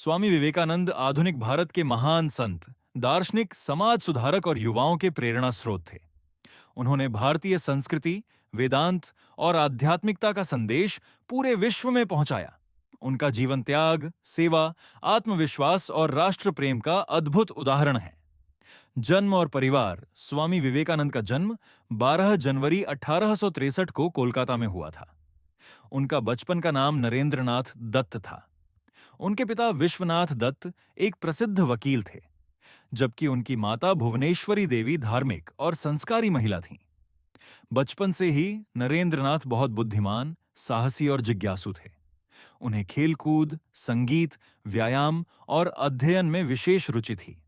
स्वामी विवेकानंद आधुनिक भारत के महान संत, दार्शनिक, समाज सुधारक और युवाओं के प्रेरणा स्रोत थे। उन्होंने भारतीय संस्कृति, वेदांत और आध्यात्मिकता का संदेश पूरे विश्व में पहुंचाया। उनका जीवन त्याग, सेवा, आत्मविश्वास और राष्ट्र प्रेम का अद्भुत उदाहरण है। जन्म और परिवार। स्वामी विवेकानंद का जन्म 12 जनवरी 1863 को कोलकाता में हुआ था। उनका बचपन का नाम नरेंद्रनाथ दत्त था। उनके पिता विश्वनाथ दत्त एक प्रसिद्ध वकील थे, जबकि उनकी माता भुवनेश्वरी देवी धार्मिक और संस्कारी महिला थीं। बचपन से ही नरेंद्रनाथ बहुत बुद्धिमान, साहसी और जिज्ञासु थे। उन्हें खेलकूद, संगीत, व्यायाम और अध्ययन में विशेष रुचि थी।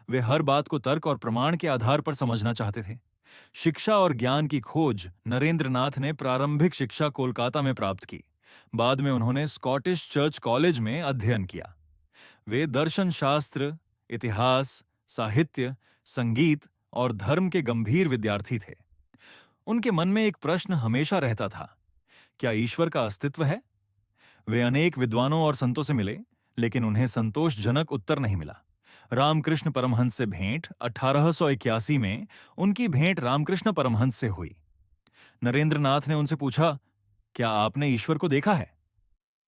वे हर बात को तर्क और प्रमाण के आधार पर समझना चाहते थे। शिक्षा और ज्ञान की खोज नरेंद्रनाथ ने प्रारंभिक शिक्षा कोलकाता में प्राप्त की। बाद में उन्होंने स्कॉटिश चर्च कॉलेज में अध्ययन किया। वे दर्शन शास्त्र, इतिहास, साहित्य, संगीत और धर्म के गंभीर विद्यार्थी थे। उनके मन में एक प्रश्न हमेशा रहता था, क्या ईश्वर का अस्तित्व है? वे अनेक विद्वानों और संतों से मिले, लेकिन उन्हें संतोषजनक उत्तर नहीं मिला। रामकृष्ण परमहंस से भेंट 1881 में उनकी भेंट रामकृष्ण परमहंस से हुई। नरेंद्रनाथ ने उनसे पूछा, क्या आपने ईश्वर को देखा है?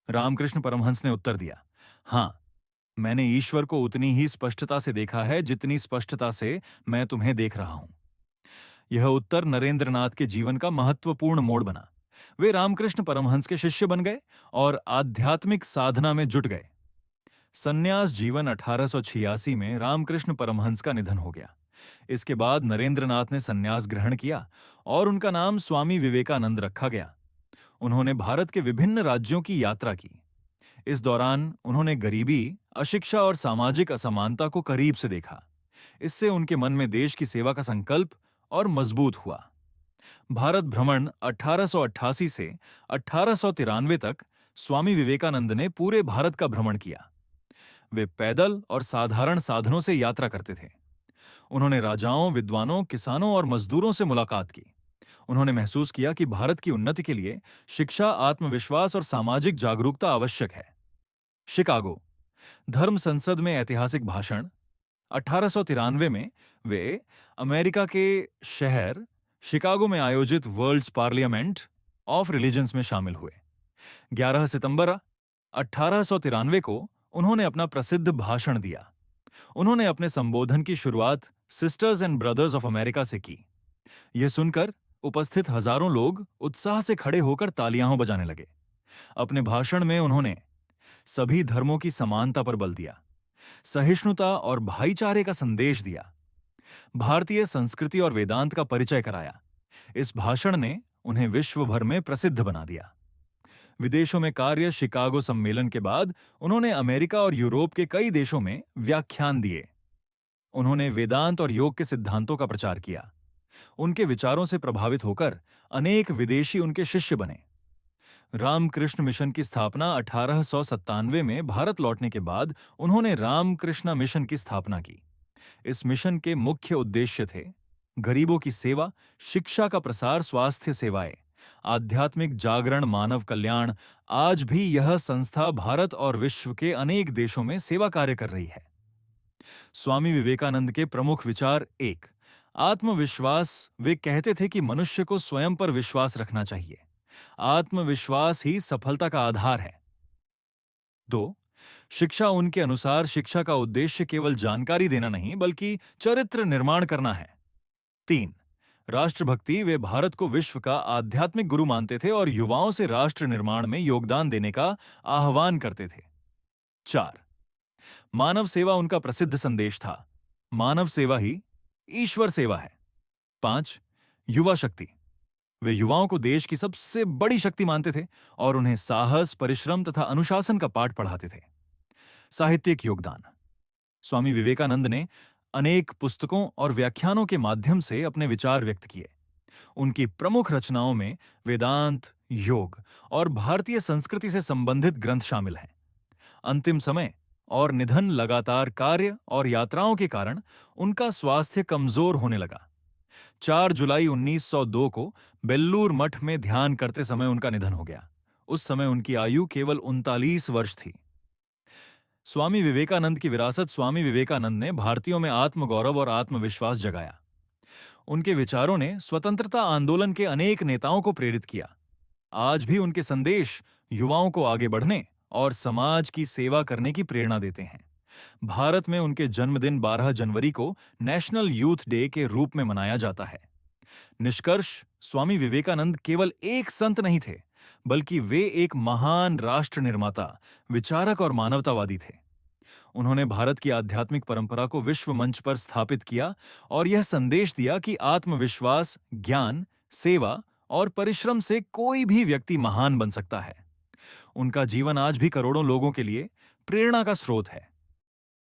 रामकृष्ण परमहंस ने उत्तर दिया, हाँ, मैंने ईश्वर को उतनी ही स्पष्टता से देखा है जितनी स्पष्टता से मैं तुम्हें देख रहा हूं। यह उत्तर नरेंद्रनाथ के जीवन का महत्वपूर्ण मोड़ बना। वे रामकृष्ण परमहंस के शिष्य बन गए और आध्यात्मिक साधना में जुट गए। संन्यास जीवन 1886 में रामकृष्ण परमहंस का निधन हो गया। इसके बाद नरेंद्रनाथ ने संन्यास ग्रहण किया और उनका नाम स्वामी विवेकानंद रखा गया। उन्होंने भारत के विभिन्न राज्यों की यात्रा की। इस दौरान उन्होंने गरीबी, अशिक्षा और सामाजिक असमानता को करीब से देखा। इससे उनके मन में देश की सेवा का संकल्प और मजबूत हुआ। भारत भ्रमण 1888 से 1893 तक स्वामी विवेकानंद ने पूरे भारत का भ्रमण किया। वे पैदल और साधारण साधनों से यात्रा करते थे। उन्होंने राजाओं, विद्वानों, किसानों और मजदूरों से मुलाकात की। उन्होंने महसूस किया कि भारत की उन्नति के लिए शिक्षा, आत्मविश्वास और सामाजिक जागरूकता आवश्यक है। शिकागो धर्म संसद में ऐतिहासिक भाषण। 1893 में वे अमेरिका के शहर शिकागो में आयोजित वर्ल्ड्स पार्लियामेंट ऑफ रिलीजन्स में शामिल हुए। 11 सितंबर 1893 को उन्होंने अपना प्रसिद्ध भाषण दिया। उन्होंने अपने संबोधन की शुरुआत sisters and brothers of America से की। यह सुनकर उपस्थित हजारों लोग उत्साह से खड़े होकर तालियां बजाने लगे। अपने भाषण में उन्होंने सभी धर्मों की समानता पर बल दिया, सहिष्णुता और भाईचारे का संदेश दिया, भारतीय संस्कृति और वेदांत का परिचय कराया। इस भाषण ने उन्हें विश्व भर में प्रसिद्ध बना दिया। विदेशों में कार्य। शिकागो सम्मेलन के बाद उन्होंने अमेरिका और यूरोप के कई देशों में व्याख्यान दिए। उन्होंने वेदांत और योग के सिद्धांतों का प्रचार किया। उनके विचारों से प्रभावित होकर अनेक विदेशी उनके शिष्य बने। रामकृष्ण मिशन की स्थापना 1897 में भारत लौटने के बाद उन्होंने रामकृष्ण मिशन की स्थापना की। इस मिशन के मुख्य उद्देश्य थे गरीबों की सेवा, शिक्षा का प्रसार, स्वास्थ्य सेवाएं, आध्यात्मिक जागरण, मानव कल्याण। आज भी यह संस्था भारत और विश्व के अनेक देशों में सेवा कार्य कर रही है। स्वामी विवेकानंद के प्रमुख विचार। 1. आत्मविश्वास। वे कहते थे कि मनुष्य को स्वयं पर विश्वास रखना चाहिए। आत्मविश्वास ही सफलता का आधार है। 2. शिक्षा। उनके अनुसार शिक्षा का उद्देश्य केवल जानकारी देना नहीं, बल्कि चरित्र निर्माण करना है। 3. राष्ट्रभक्ति। वे भारत को विश्व का आध्यात्मिक गुरु मानते थे और युवाओं से राष्ट्र निर्माण में योगदान देने का आह्वान करते थे। 4. मानव सेवा। उनका प्रसिद्ध संदेश था, मानव सेवा ही ईश्वर सेवा है। 5. युवा शक्ति। वे युवाओं को देश की सबसे बड़ी शक्ति मानते थे और उन्हें साहस, परिश्रम तथा अनुशासन का पाठ पढ़ाते थे। साहित्यिक योगदान। स्वामी विवेकानंद ने अनेक पुस्तकों और व्याख्यानों के माध्यम से अपने विचार व्यक्त किए। उनकी प्रमुख रचनाओं में वेदांत, योग और भारतीय संस्कृति से संबंधित ग्रंथ शामिल हैं। अंतिम समय और निधन, लगातार कार्य और यात्राओं के कारण उनका स्वास्थ्य कमजोर होने लगा। 4 जुलाई 1902 को बेल्लूर मठ में ध्यान करते समय उनका निधन हो गया। उस समय उनकी आयु केवल 39 वर्ष थी। स्वामी विवेकानंद की विरासत। स्वामी विवेकानंद ने भारतीयों में आत्मगौरव और आत्मविश्वास जगाया। उनके विचारों ने स्वतंत्रता आंदोलन के अनेक नेताओं को प्रेरित किया। आज भी उनके संदेश युवाओं को आगे बढ़ने और समाज की सेवा करने की प्रेरणा देते हैं। भारत में उनके जन्मदिन 12 जनवरी को नेशनल यूथ डे के रूप में मनाया जाता है। निष्कर्ष, स्वामी विवेकानंद केवल एक संत नहीं थे, बल्कि वे एक महान राष्ट्र निर्माता, विचारक और मानवतावादी थे। उन्होंने भारत की आध्यात्मिक परंपरा को विश्व मंच पर स्थापित किया और यह संदेश दिया कि आत्मविश्वास, ज्ञान, सेवा और परिश्रम से कोई भी व्यक्ति महान बन सकता है। उनका जीवन आज भी करोड़ों लोगों के लिए प्रेरणा का स्रोत है।